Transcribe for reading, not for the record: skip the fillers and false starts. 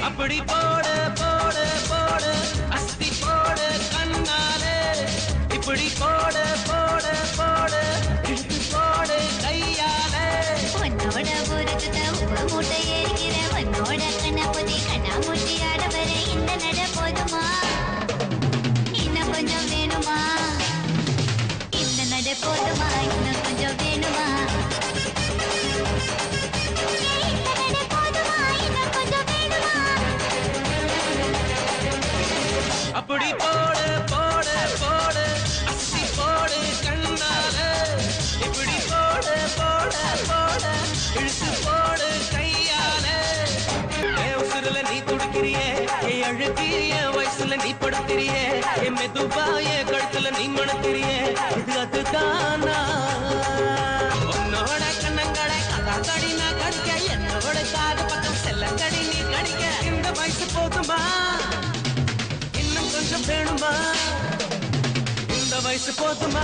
அப்படி போடு போடு போடு அஸ்தி போடு கண்ணாலே இப்படி போடு போடு போடு இழுத்து போடு கையாலே உன்னோட பொறுத்த உப்பு மூட்டை ஏறிக்கிற உன்னோட கண்ணாமூச்சி கண்ணாமூச்சி ஆட வர இந்த நட போதுமா இன்னும் கொஞ்சம் வேணுமா இந்த நட போதுமா இன்னும் கொஞ்சம் வேணுமா அப்படி போடு போடு போடு அஸ்தி போடு கண்ணாலே இப்படி போடு போடு போடு இழுத்து போடு கையாலே என் உசுருல நீ துடிக்கிறியே என் அழுத்தி என் வயசுல நீ படுத்திரியே என் மெதுவா என் கழுத்துல நீ மணத்திரியே இது அதுதானா உன்னோட கண்ணங்களை கதாக்கடி நான் கடிக்க என்னோட காது பக்கம் செல்லங்கடி நீ கடிக்க இந்த வயசு போதுமா கொஞ்சம் வேணுமா இந்த வயசு போதுமா